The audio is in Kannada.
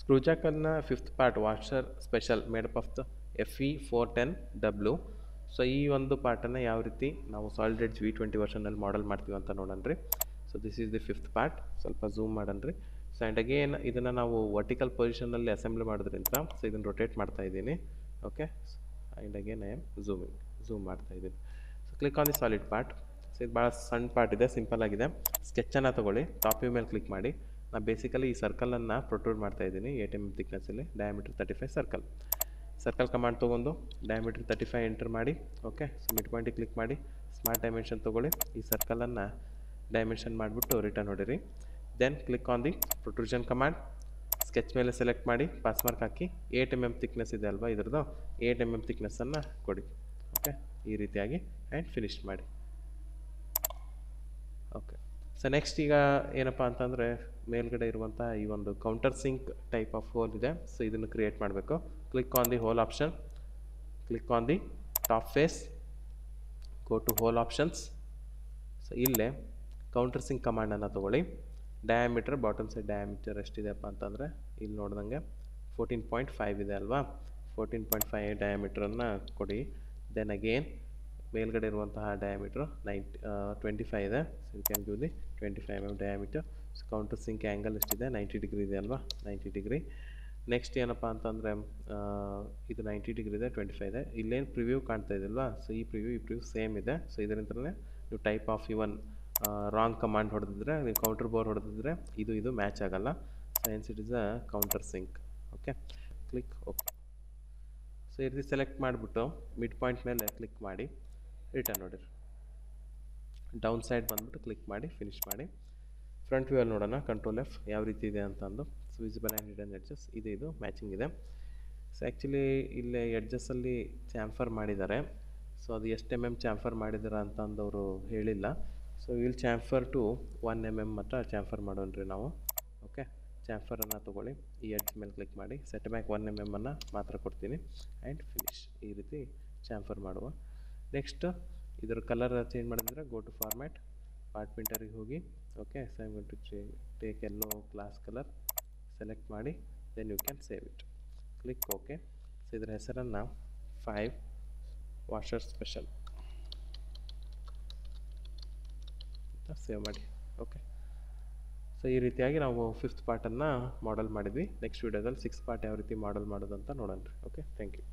ಸ್ಕ್ರೂ ಜಾಕನ್ನು fifth part washer special made up of the FE410W. So ಈ ಒಂದು ಪಾರ್ಟನ್ನು ಯಾವ ರೀತಿ ನಾವು ಸಾಲಿಡ್ ಎಡ್ಜ್ V20 ವರ್ಷನಲ್ಲಿ ಮಾಡೆಲ್ ಮಾಡ್ತೀವಿ ಅಂತ ನೋಡೋಣ. So this is the fifth part. ಸ್ವಲ್ಪ ಝೂಮ್ ಮಾಡೋಣ. ಸೊ ಆ್ಯಂಡ್ ಅಗೇನ್ ಇದನ್ನು ನಾವು ವರ್ಟಿಕಲ್ ಪೊಸಿಷನಲ್ಲಿ ಅಸೆಂಬ್ಲಿ ಮಾಡೋದ್ರಿಂದ ಸೊ ಇದನ್ನು ರೊಟೇಟ್ ಮಾಡ್ತಾ ಇದ್ದೀನಿ. Okay, and again I am zoom ಮಾಡ್ತಾ ಇದ್ದೀನಿ. So click on the solid part. So ಇದು ಭಾಳ ಸಣ್ಣ ಪಾರ್ಟ್ ಇದೆ, ಸಿಂಪಲ್ ಆಗಿದೆ. ಸ್ಕೆಚ್ಚನ್ನು ತೊಗೊಳ್ಳಿ, ಟಾಪ್ ವ್ಯೂ ಮೇಲೆ ಕ್ಲಿಕ್ ಮಾಡಿ. ನಾನು ಬೇಸಿಕಲಿ ಈ ಸರ್ಕಲನ್ನು ಪ್ರೊಟ್ರೂಡ್ ಮಾಡ್ತಾ ಇದ್ದೀನಿ 8 mm ಥಿಕ್ನೆಸ್ಸಲ್ಲಿ, ಡಯಾಮೀಟರ್ 35 ಸರ್ಕಲ್ ಕಮಾಂಡ್ ತೊಗೊಂಡು ಡಯಾಮೀಟರ್ 35 ಎಂಟರ್ ಮಾಡಿ. ಓಕೆ, ಸೊ ಮಿಡ್ ಪಾಯಿಂಟಿಗೆ ಕ್ಲಿಕ್ ಮಾಡಿ, ಸ್ಮಾರ್ಟ್ ಡೈಮೆನ್ಷನ್ ತೊಗೊಳ್ಳಿ, ಈ ಸರ್ಕಲನ್ನು ಡೈಮೆನ್ಷನ್ ಮಾಡಿಬಿಟ್ಟು ರಿಟರ್ನ್ ಹೊಡಿರಿ. Then click on the protrusion command, sketch ಮೇಲೆ ಸೆಲೆಕ್ಟ್ ಮಾಡಿ, ಪಾಸ್ ಮಾರ್ಕ್ ಹಾಕಿ 8 mm ಥಿಕ್ನೆಸ್ ಇದೆ ಅಲ್ವಾ ಇದ್ರದ್ದು 8 mm ಥಿಕ್ನೆಸ್ಸನ್ನು ಕೊಡಿ. ಓಕೆ, ಈ ರೀತಿಯಾಗಿ ಆ್ಯಂಡ್ ಫಿನಿಶ್ ಮಾಡಿ. ಓಕೆ, ಸೊ ನೆಕ್ಸ್ಟ್ ಈಗ ಏನಪ್ಪ ಅಂತಂದರೆ ಮೇಲ್ಗಡೆ ಇರುವಂಥ ಈ ಒಂದು countersink type of hole ಇದೆ. ಸೊ ಇದನ್ನು ಕ್ರಿಯೇಟ್ ಮಾಡಬೇಕು. Click on the hole option, click on the top face, go to hole options. So ಇಲ್ಲೇ ಕೌಂಟರ್ ಸಿಂಕ್ ಕಮಾಂಡನ್ನು ತೊಗೊಳ್ಳಿ. ಡಯಾಮೀಟರ್ ಬಾಟಮ್ ಸೈಡ್ ಡಯಾಮೀಟರ್ ಎಷ್ಟಿದೆಯಪ್ಪ ಅಂತಂದರೆ ಇಲ್ಲಿ ನೋಡ್ದಂಗೆ 14.5 ಇದೆ ಅಲ್ವಾ, 14.5 ಡಯಾಮೀಟ್ರನ್ನು ಕೊಡಿ. ದೆನ್ ಅಗೇನ್ ಮೇಲ್ಗಡೆ ಇರುವಂತಹ ಡಯಾಮೀಟ್ರು 25 ಇದೆ. So you can give the 25 mm diameter. So countersink angle ಎಷ್ಟಿದೆ 90 ಡಿಗ್ರಿ ಇದೆ ಅಲ್ವಾ, 90 ಡಿಗ್ರಿ. ನೆಕ್ಸ್ಟ್ ಏನಪ್ಪ ಅಂತಂದರೆ ಇದು 90 ಡಿಗ್ರಿ ಇದೆ, 25 ಇದೆ. ಇಲ್ಲೇನು ಪ್ರಿವ್ಯೂ ಕಾಣ್ತಾ ಇದೆಯಲ್ವಾ, ಸೊ ಈ ಪ್ರಿವ್ಯೂ ಸೇಮ್ ಇದೆ. ಸೊ ಇದರಿಂದಲೇ ನೀವು type of even wrong command ಹೊಡೆದಿದ್ರೆ, ನೀವು ಕೌಂಟರ್ ಬೋರ್ ಹೊಡೆದಿದ್ರೆ ಇದು ಮ್ಯಾಚ್ ಆಗೋಲ್ಲ. Since it is a countersink. Okay, click okay. So ಈ ರೀತಿ ಸೆಲೆಕ್ಟ್ ಮಾಡಿಬಿಟ್ಟು ಮಿಡ್ ಪಾಯಿಂಟ್ ಮೇಲೆ ಕ್ಲಿಕ್ ಮಾಡಿ ರಿಟರ್ನ್ ನೋಡಿರಿ. ಡೌನ್ ಸೈಡ್ ಬಂದುಬಿಟ್ಟು ಕ್ಲಿಕ್ ಮಾಡಿ ಫಿನಿಶ್ ಮಾಡಿ. ಫ್ರಂಟ್ ವ್ಯೂ ಅಲ್ಲಿ ನೋಡೋಣ, ಕಂಟ್ರೋಲ್ F ಯಾವ ರೀತಿ ಇದೆ ಅಂತಂದು. So visible and hidden edges ಇದು ಮ್ಯಾಚಿಂಗ್ ಇದೆ. ಸೊ ಆ್ಯಕ್ಚುಲಿ ಇಲ್ಲಿ ಎಡ್ಜಸ್ಸಲ್ಲಿ ಚಾಂಫರ್ ಮಾಡಿದ್ದಾರೆ. ಸೊ ಅದು ಎಷ್ಟು MM ಚಾಂಫರ್ ಮಾಡಿದಾರೆ ಅಂತಂದವರು ಹೇಳಿಲ್ಲ. So will chamfer to 1 mm ಮಾತ್ರ ಚಾಂಫರ್ ಮಾಡೋಣ್ರಿ ನಾವು. ಓಕೆ, ಚಾಂಫರನ್ನು ತೊಗೊಳ್ಳಿ, ಈ ಎಡ್ಜ್ ಮೇಲೆ ಕ್ಲಿಕ್ ಮಾಡಿ, ಸೆಟ್ ಬ್ಯಾಕ್ 1 mm ಅನ್ನು ಮಾತ್ರ ಕೊಡ್ತೀನಿ ಆ್ಯಂಡ್ ಫಿನಿಶ್. ಈ ರೀತಿ ಚಾಂಫರ್ ಮಾಡುವ. ನೆಕ್ಸ್ಟ್ ಇದರ ಕಲರ್ ಚೇಂಜ್ ಮಾಡಿದ್ರೆ ಗೋ ಟು ಫಾರ್ಮ್ಯಾಟ್, ಪಾರ್ಟ್ ಪ್ರಿಂಟರಿಗೆ ಹೋಗಿ. Okay, so I am going to take yellow glass colour, select ಮಾಡಿ, then you can save it. Click okay. So ಇದರ ಹೆಸರನ್ನು 5 ವಾಷರ್ ಸ್ಪೆಷಲ್ ಅಂತ ಸೇವ್ ಮಾಡಿ. ಓಕೆ, ಸೊ ಈ ರೀತಿಯಾಗಿ ನಾವು 5th ಪಾರ್ಟನ್ನು ಮಾಡೆಲ್ ಮಾಡಿದ್ವಿ. ನೆಕ್ಸ್ಟ್ ವೀಡಿಯೋದಲ್ಲಿ 6th ಪಾರ್ಟ್ ಯಾವ ರೀತಿ ಮಾಡೆಲ್ ಮಾಡೋದು ಅಂತ ನೋಡೋಣ. Okay, thank you.